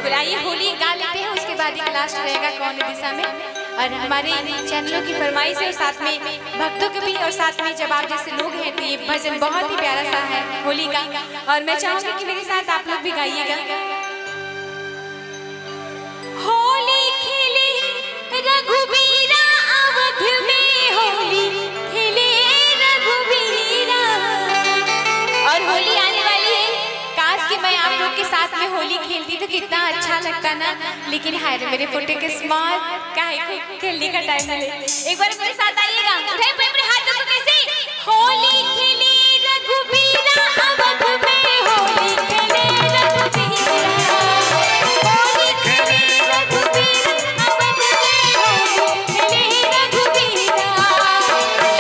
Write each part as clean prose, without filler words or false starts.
बिल्कुल, आइए होली गा लेते हैं, उसके बाद ही लास्ट रहेगा कौन दिशा में। और हमारे चैनलों की फरमाइश है और साथ में भक्तों के भी और साथ में जब आप जैसे लोग हैं तो ये भजन बहुत ही प्यारा सा है होली का। और मैं चाहूंगी कि मेरे साथ आप लोग भी गाइएगा। होली खेले रघुबीरा अवध में, होली खेले रघुबीरा। और होली आने वाली है, काश कि मैं आप लोग के साथ में होली खेलती तो कितना अच्छा लगता ना। लेकिन हाय रे मेरे फोटो के स्मार्ट काहे को खेलने का टाइम मिले। एक बार मेरे साथ आइएगा, उठाइए अपने हाथों को कैसे। होली खेले रघुबीरा अवध में, होली खेले रघुबीरा, होली खेले रघुबीरा अवध में, होली खेले रघुबीरा,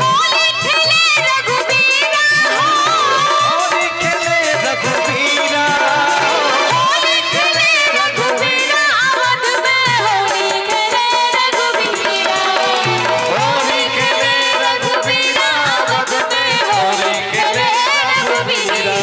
होली खेले रघुबीरा, होली खेले रघुबीरा, होली खेले रघुबीरा अवध में, होली खेले रघुबीरा, होली खेले रघुबीरा अवध में, होली खेले रघुबीरा।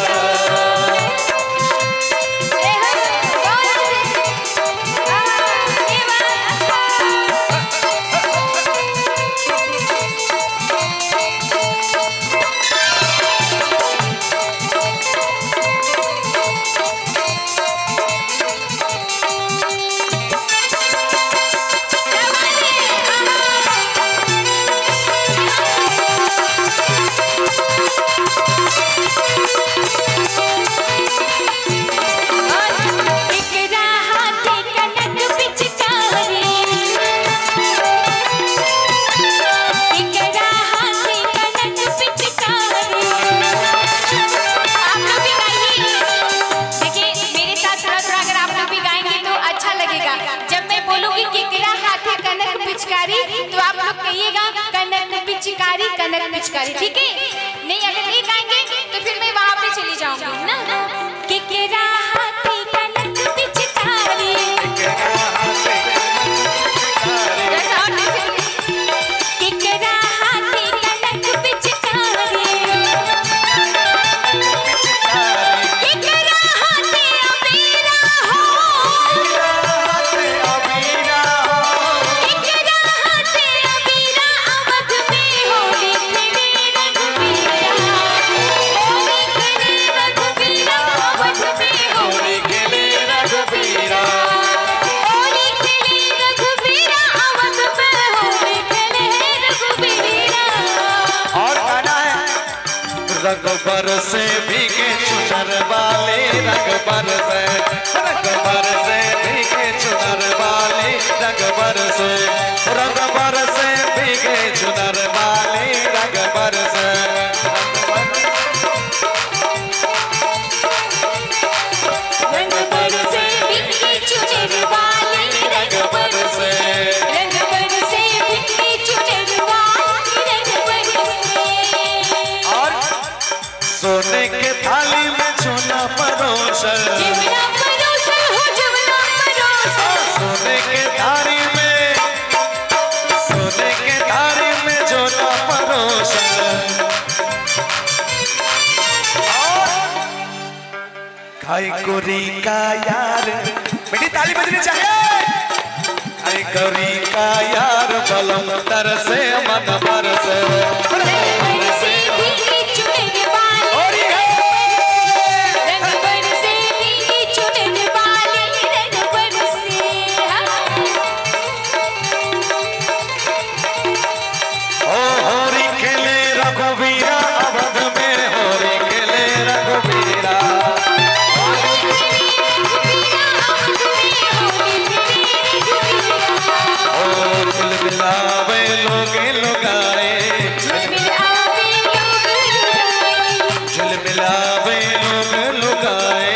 जब मैं बोलूंगी केकरा हाथे कनक पिचकारी तो आप लोग कहिएगा कनक पिचकारी, कनक पिचकारी, ठीक है? नहीं, अगर नहीं गाएंगे तो फिर मैं वहां पे चली जाऊंगी ना। केकरा हाथे कनक पिचकारी, केकरा हाथे कनक पिचकारी, केकरा हाथे अबीरा हो, केकरा हाथे अबीरा अवध में, होली खेले रघुबीरा, होली खेले रघुबीरा अवध में, होली खेले रघुबीरा, होली खेले रघुबीरा अवध में, होली खेले रघुबीरा। और गाना है रघुबर से भीगे चुनर वाले, रघुबर से भीगे चुनर वाले, रघुबर से भीगे चुनर वाले, रघुबर से रंगबर से बिखरे चुनर वाले, रंगबर से बिखरे चुनर वाले, रंगबर से। और सोने के थाली में चूना परोसा, जमुना परोसल हो, जमुना परोसल, सोने के थाली में चूना परोसा। खाई गोरी का यार, मेरी ताली बजनी चाहिए। खाई गोरी का यार बलम तरसे मन बरसे, रंगबर से बिखरे चुनर वाले, रंगबर से बिखरे चुनर वाले, रंगबर से। ओ होली खेले रघुबीरा अवध में, होली खेले रघुबीरा, होली खेले रघुबीरा अवध में, होली खेले रघुबीरा। ओ दिल मिलावे लोग लुगाए, मिलावे लोग लुगाए, दिल मिलावे लोग लुगाए,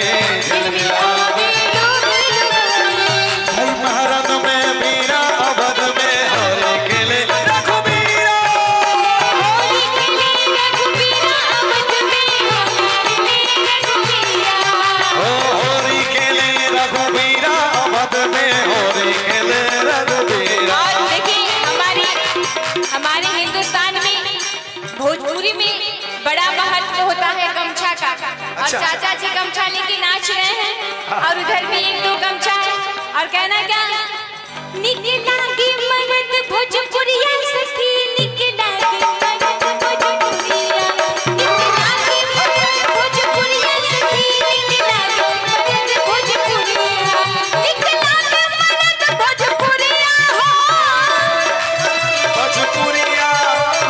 दिल मिलावे लोग लुगाए। भाई महारत में वीरा अवध में, होली खेले रघुबीरा, होली खेले रघुबीरा अवध में, होली खेले रघुबीरा। ओ होली खेले रघुबीरा अवध में, होली खेले रघुबीरा। और देखिए हमारे हिंदुस्तान में भोजपुरी में बड़ा महत्व होता है गमछा का। और चाचा जी गमछा लेके नाच रहे हैं और उधर भी एक दो गमछा है। और कहना क्या, निकला के मरद भोजपुरिया सखी, निकला के मरद भोजपुरिया, निकला के मरद भोजपुरिया सखी, निकला के मरद भोजपुरिया, निकला के मरद भोजपुरिया हो भोजपुरिया,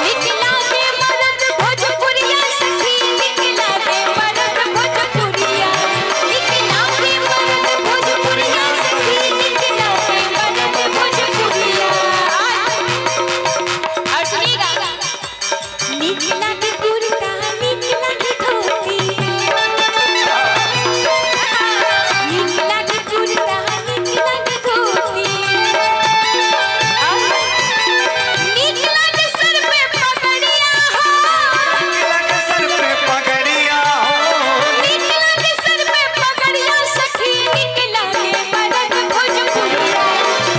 निकला के मरद भोजपुरिया सखी, निकला के मरद भोजपुरिया, निकला के मरद भोजपुरिया सखी, निकला के मरद भोजपुरिया। और सुनिएगा, निकला के कुर्ता, निकला के धोती, निकला के कुर्ता, निकला के धोती, निकला के सर पे पगड़िया हो, निकला के सर पे पगड़िया हो, निकला के सर पे पगड़िया सखी, निकला के मरद भोजपुरिया,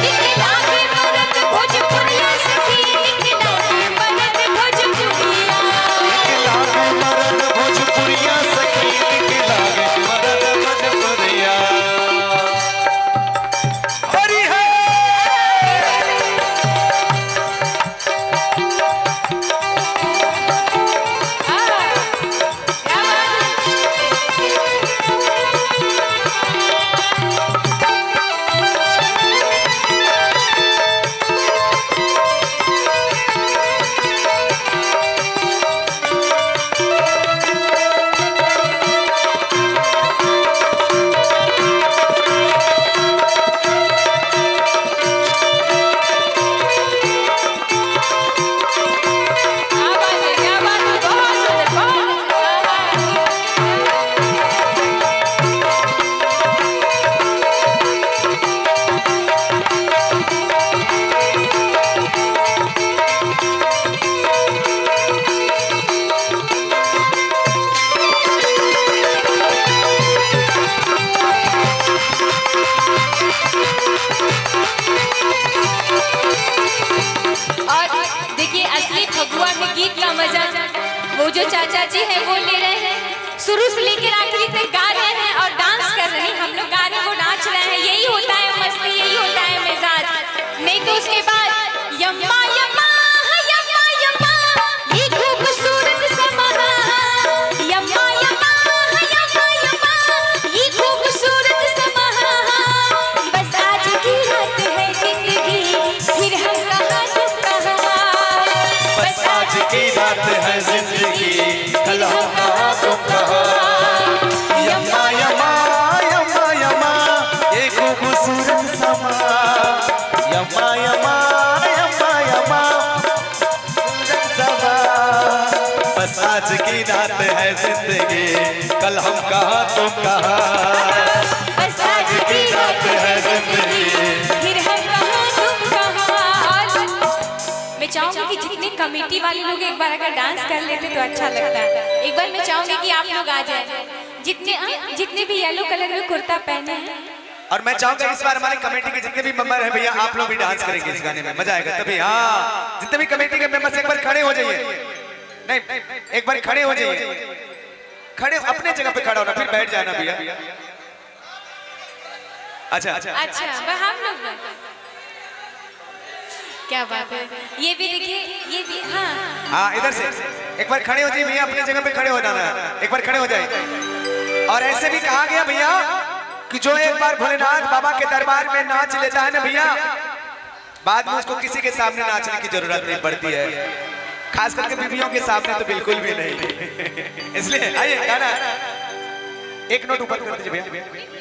निकला के मरद भोजपुरिया सखी, निकला के मरद भोजपुरिया। निकला के मरद भोजपुरिया सखी, निकला के मरद भोजपुरिया। हरि है क्या बात है, बहुत सुंदर, बहुत और देखिए, असली फगुआ में गीत का मजा वो जो चाचा जी हैं वो ले रहे हैं, शुरू से लेकर आखिरी तक गा रहे हैं और डांस कर रहे हैं। हम लोग गा रहे हैं, वो नाच रहे हैं, यही होता है मस्ती, यही होता है मिजाज। नहीं तो उसके बाद यम्मा यम्मा यम्मा यम्मा, ये खूबसूरत समा, यम्मा यम्मा यम्मा यम्मा, ये खूबसूरत समा, बस आज की रात है जिंदगी, फिर हम कहाँ तुम कहाँ, बस आज की रात है जिंदगी, कल हम कहाँ तुम कहाँ। यम्मा यम्मा यम्मा यम्मा, ये खूबसूरत समा, यम्मा यम्मा यम्मा यम्मा, खूबसूरत समा। बस आज की रात है जिंदगी, कल हम कहाँ तुम कहाँ। बस आज की रात है जिंदगी, फिर हम कहाँ तुम कहाँ। मैं चाहूंगी कि जितने कमेटी वाले लोग एक बार अगर डांस कर लेते तो अच्छा लगता है। एक बार मैं चाहूंगी कि आप लोग आ जाएं, जितने भी येलो कलर में कुर्ता पहने हैं। और मैं चाहूंगा इस बार हमारे कमेटी के जितने भी मेंबर हैं भैया, आप लोग भी डांस करेंगे इस गाने में, मजा आएगा तभी। हाँ, जितने भी कमेटी के मेंबर्स एक बार खड़े हो जाइए, नहीं एक बार खड़े हो जाइए, खड़े अपने जगह पे खड़ा होना, फिर बैठ जाना भैया। अच्छा अच्छा, हम लोग क्या बात है, ये भी देखिए, ये भी। हाँ हाँ, इधर से एक बार खड़े हो जाइए भैया, अपनी जगह पे खड़े हो जाना है, एक बार खड़े हो जाए। और ऐसे भी कहा गया भैया कि जो एक बार भोलेनाथ बाबा के दरबार में नाच लेता है ना भैया, बाद में उसको किसी के सामने नाचने की जरूरत नहीं पड़ती है, खास करके बीवियों के सामने तो बिल्कुल भी नहीं। इसलिए आइए गाना एक नोट ऊपर कर दीजिए भैया।